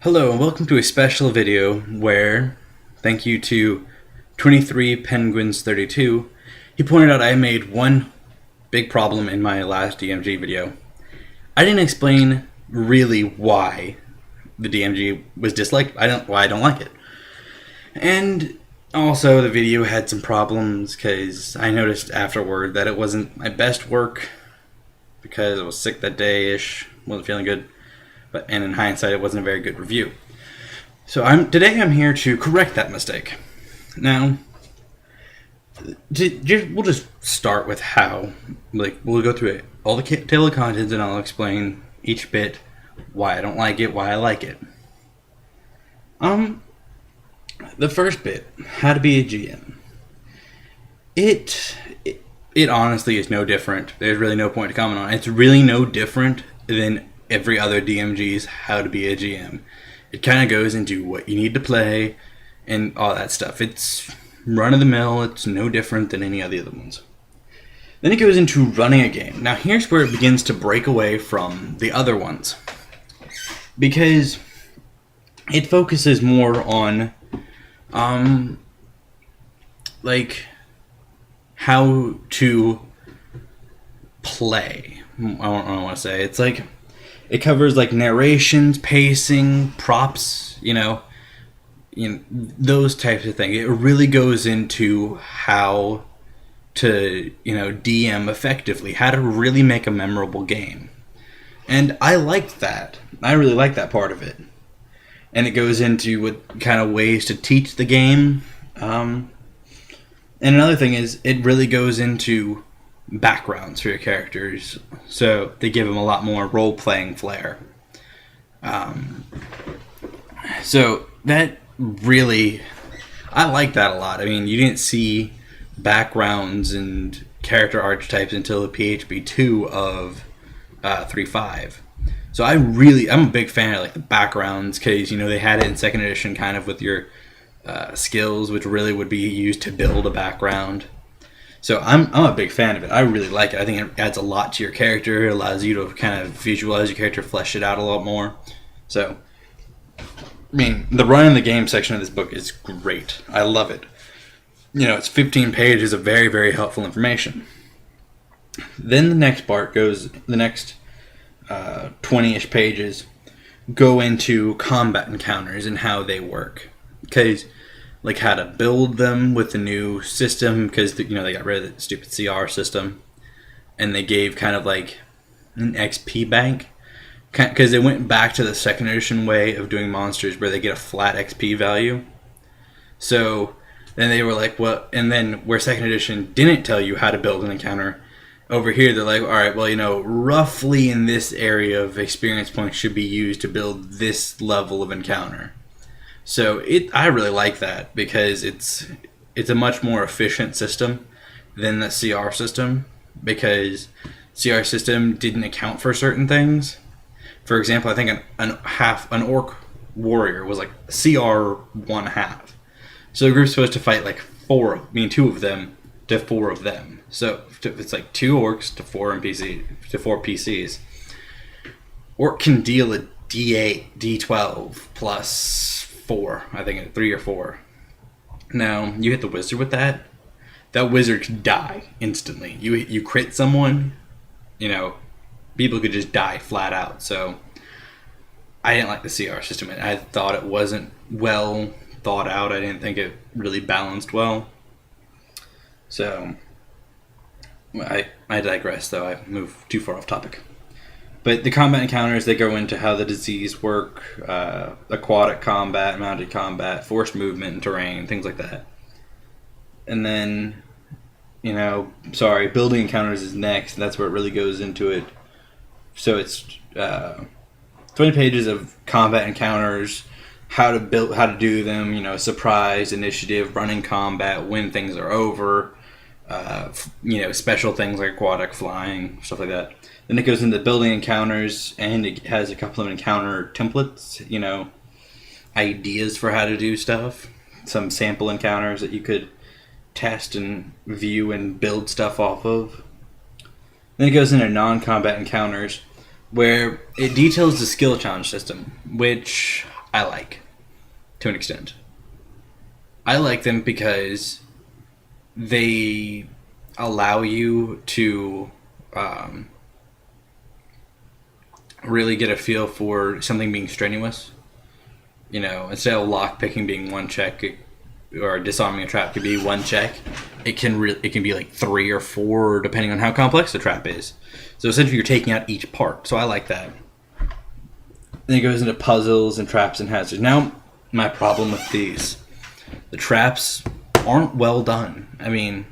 Hello and welcome to a special video where, thank you to 23 Penguins 32, he pointed out I made one big problem in my last DMG video. I didn't explain really why the DMG was disliked, why I don't like it. And also the video had some problems because I noticed afterward that it wasn't my best work because I was sick that day-ish, wasn't feeling good. And in hindsight, it wasn't a very good review. So today I'm here to correct that mistake. Now, we'll just start with how. We'll go through all the table of contents, and I'll explain each bit, why I don't like it, why I like it. The first bit, how to be a GM. It honestly is no different. There's really no point to comment on. It's really no different than every other DMG's how to be a GM. It kind of goes into what you need to play and all that stuff. It's run-of-the-mill. It's no different than any of the other ones. Then it goes into running a game. Now here's where it begins to break away from the other ones, because it focuses more on how to play. I don't want to say it's like it covers like narrations, pacing, props, those types of things. It really goes into how to, DM effectively, how to really make a memorable game. And I liked that. I really like that part of it. And it goes into what kind of ways to teach the game. And another thing is it really goes into backgrounds for your characters, so they give them a lot more role-playing flair. So that really, I like that a lot. I mean, you didn't see backgrounds and character archetypes until the PHP 2 of 3.5. So I'm a big fan of like the backgrounds, because they had it in second edition kind of with your skills, which really would be used to build a background. So I'm a big fan of it. I really like it. I think it adds a lot to your character. It allows you to kind of visualize your character, flesh it out a lot more. So, I mean, the running the game section of this book is great. I love it. It's 15 pages of very, very helpful information. Then the next part goes, the next 20-ish pages go into combat encounters and how they work. Because like how to build them with the new system, because they got rid of the stupid CR system, and they gave kind of like an XP bank, because they went back to the second edition way of doing monsters where they get a flat XP value. So then they were like, well, and then where second edition didn't tell you how to build an encounter, over here they're like, all right, well, roughly in this area of experience points should be used to build this level of encounter. So I really like that, because it's a much more efficient system than the CR system, because CR system didn't account for certain things. For example, I think an orc warrior was like CR 1/2. So the group's supposed to fight like 2 of them to 4 of them. So it's like 2 orcs to 4 PCs. Orc can deal a D8, D12 plus 4, I think 3 or 4. Now you hit the wizard with that wizard could die instantly. You crit someone, people could just die flat out. So I didn't like the CR system. I thought it wasn't well thought out. I didn't think it really balanced well. So I digress, though. I moved too far off topic. But the combat encounters, they go into how the disease work, aquatic combat, mounted combat, forced movement and terrain, things like that. And then, building encounters is next, and that's where it really goes into it. So it's 20 pages of combat encounters, how to do them, surprise, initiative, running combat, when things are over, special things like aquatic, flying, stuff like that. Then it goes into building encounters, and it has a couple of encounter templates, ideas for how to do stuff. Some sample encounters that you could test and view and build stuff off of. Then it goes into non-combat encounters, where it details the skill challenge system, which I like, to an extent. I like them because they allow you to really get a feel for something being strenuous. You know, instead of lockpicking being one check, or disarming a trap could be one check, it can be like 3 or 4 depending on how complex the trap is. So essentially you're taking out each part. So I like that. Then it goes into puzzles and traps and hazards. Now, my problem with these, the traps aren't well done. I mean,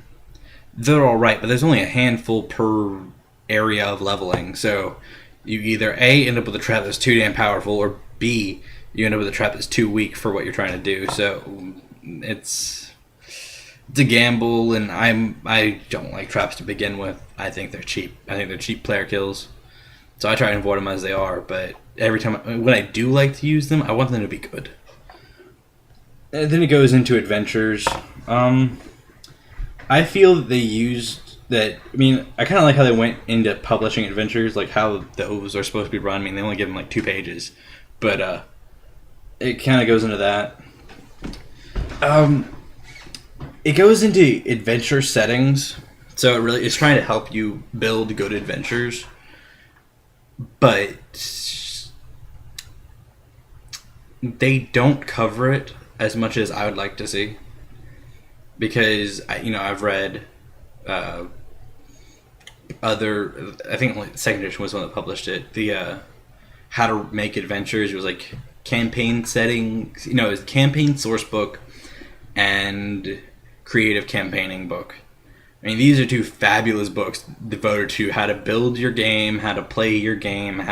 they're alright, but there's only a handful per area of leveling. So you either A, end up with a trap that's too damn powerful, or B, you end up with a trap that's too weak for what you're trying to do. So it's a gamble, and I don't like traps to begin with. I think they're cheap. I think they're cheap player kills. So I try and avoid them as they are, but every time when I do like to use them, I want them to be good. And then it goes into adventures. I feel that they used that. I mean, I kind of like how they went into publishing adventures, like how those are supposed to be run. I mean, they only give them like 2 pages, but it kind of goes into that. It goes into adventure settings, so it's trying to help you build good adventures, but they don't cover it as much as I would like to see, because I've read other. I think only the second edition was the one that published it. The how to make adventures. It was like campaign settings. It was campaign source book and creative campaigning book. I mean, these are 2 fabulous books devoted to how to build your game, how to play your game,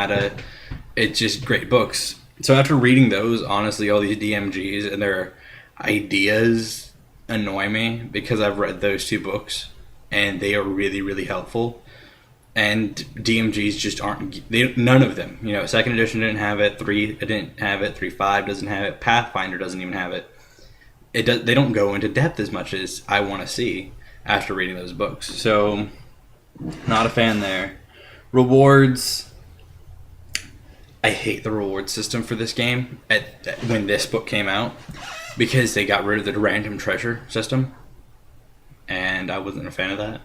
it's just great books. So after reading those, honestly, all these DMGs and their ideas annoy me, because I've read those 2 books and they are really, really helpful. And DMGs just aren't, none of them. Second edition didn't have it, 3 didn't have it, 3.5 doesn't have it, Pathfinder doesn't even have it. They don't go into depth as much as I want to see after reading those books. So, not a fan there. Rewards. I hate the reward system for this game when this book came out, because they got rid of the random treasure system, and I wasn't a fan of that.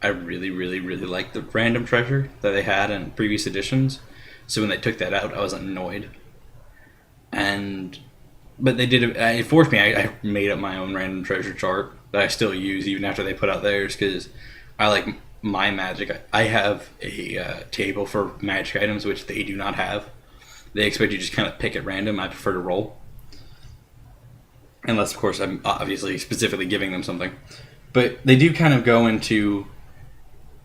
I really, really, really liked the random treasure that they had in previous editions. So when they took that out, I was annoyed. But they did it forced me. I made up my own random treasure chart that I still use even after they put out theirs, because I like my magic. I have a table for magic items, which they do not have. They expect you to just kind of pick at random. I prefer to roll. Unless, of course, I'm obviously specifically giving them something. But they do kind of go into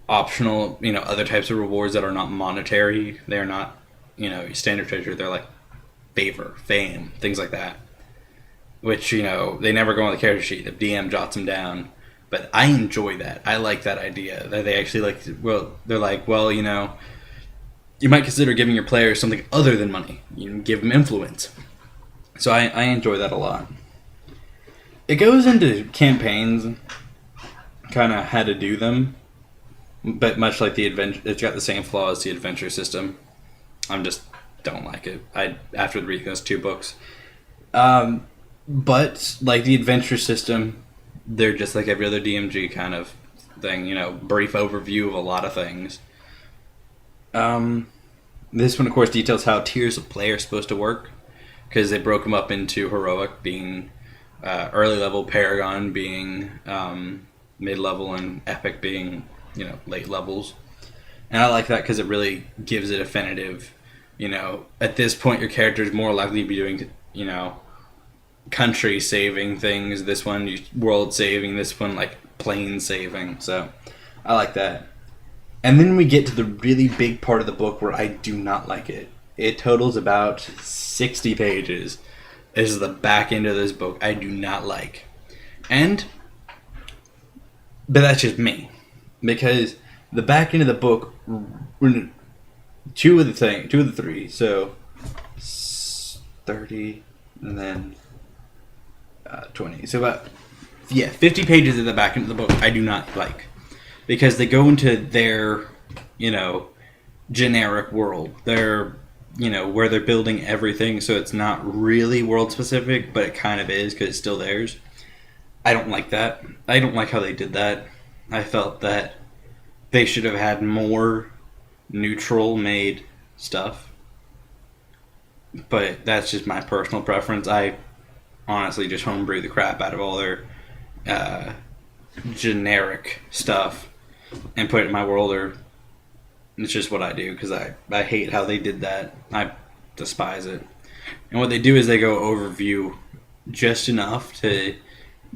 optional, other types of rewards that are not monetary. They're not, standard treasure. They're like favor, fame, things like that. Which, they never go on the character sheet. The DM jots them down. But I enjoy that. I like that idea. That they actually they're like, you might consider giving your players something other than money. You can give them influence. So I enjoy that a lot. It goes into campaigns, kind of how to do them. But much like the adventure, it's got the same flaw as the adventure system. I'm just don't like it. After reading those 2 books. But like the adventure system, they're just like every other DMG kind of thing. Brief overview of a lot of things. This one, of course, details how tiers of play are supposed to work, because they broke them up into heroic being early level, paragon being mid level, and epic being late levels. And I like that because it really gives it definitive. At this point, your character is more likely to be doing country saving things. This one, world saving. This one, like plane saving. So I like that. And then we get to the really big part of the book where I do not like it. It totals about 60 pages. This is the back end of this book I do not like. But that's just me. Because the back end of the book, 2 of the 3, so 30 and then 20. So about 50 pages of the back end of the book I do not like. Because they go into their, generic world. Their where they're building everything, so it's not really world specific, but it kind of is because it's still theirs. I don't like that. I don't like how they did that. I felt that they should have had more neutral made stuff. But that's just my personal preference. I honestly just homebrew the crap out of all their generic stuff and put it in my world, or it's just what I do because I hate how they did that. I despise it. And what they do is they go overview just enough to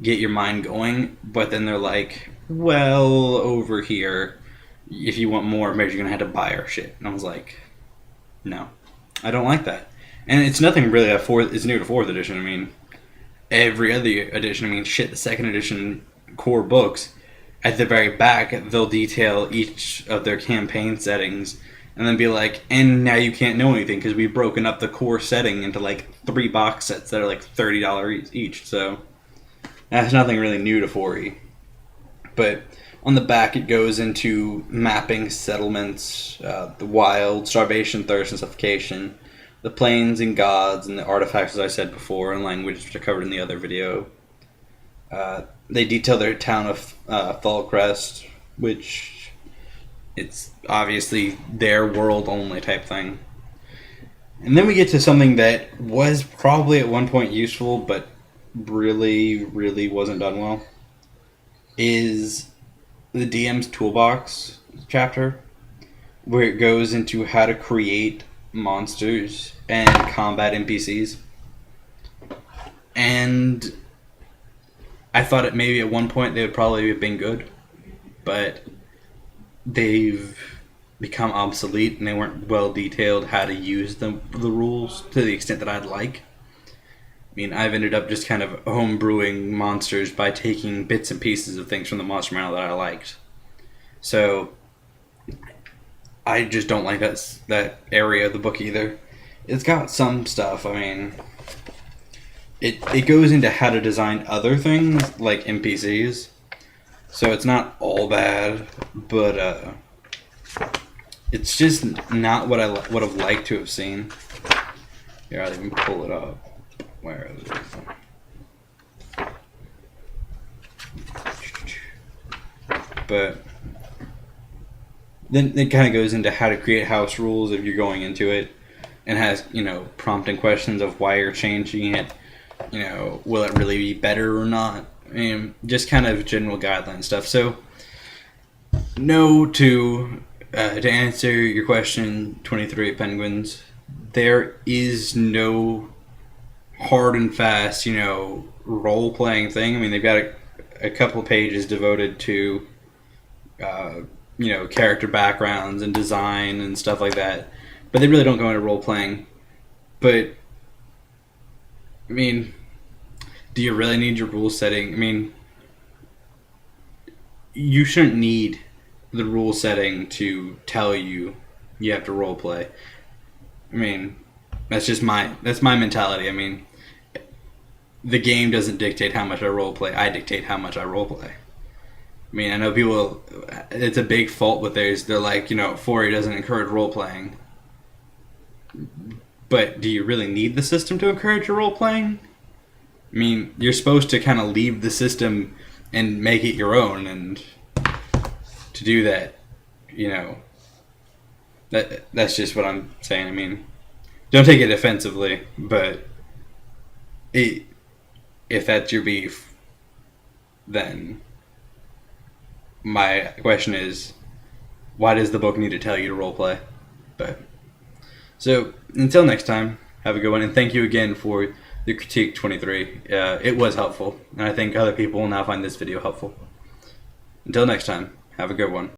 get your mind going, but then they're like, well, over here, if you want more, maybe you're going to have to buy our shit. And I was like, no, I don't like that. And it's nothing really it's new to 4th edition. I mean, every other edition, I mean, shit, the 2nd edition core books, at the very back, they'll detail each of their campaign settings and then be like, and now you can't know anything because we've broken up the core setting into like 3 box sets that are like $30 each. So that's nothing really new to 4E. But on the back, it goes into mapping settlements, the wild, starvation, thirst, and suffocation, the plains and gods, and the artifacts, as I said before, and languages, which I covered in the other video. They detail their town of Fallcrest, which it's obviously their world only type thing. And then we get to something that was probably at one point useful, but really, really wasn't done well, is the DM's Toolbox chapter, where it goes into how to create monsters and combat NPCs. And I thought it maybe at one point they would probably have been good, but they've become obsolete and they weren't well detailed how to use the rules to the extent that I'd like. I mean, I've ended up just kind of homebrewing monsters by taking bits and pieces of things from the monster manual that I liked. So I just don't like that area of the book either. It's got some stuff, I mean, it goes into how to design other things, like NPCs. So it's not all bad, but it's just not what I would have liked to have seen. Here, I'll even pull it up. Where is it? But then it kind of goes into how to create house rules if you're going into it, and has, prompting questions of why you're changing it. Will it really be better or not? I mean, just kind of general guideline stuff. So, no to answer your question, 23 Penguins, there is no hard and fast, role-playing thing. I mean, they've got a couple of pages devoted to, character backgrounds and design and stuff like that. But they really don't go into role-playing. But, I mean, do you really need your rule setting? I mean, you shouldn't need the rule setting to tell you have to roleplay. I mean, that's my mentality. I mean, the game doesn't dictate how much I roleplay. I dictate how much I roleplay. I mean, I know people, it's a big fault with theirs. They're like, 4E doesn't encourage role-playing. But do you really need the system to encourage your role-playing? I mean, you're supposed to kind of leave the system and make it your own, and to do that, that's just what I'm saying. I mean, don't take it offensively, but if that's your beef, then my question is, why does the book need to tell you to roleplay? But so until next time, have a good one, and thank you again for the critique 23. It was helpful, and I think other people will now find this video helpful. Until next time, have a good one.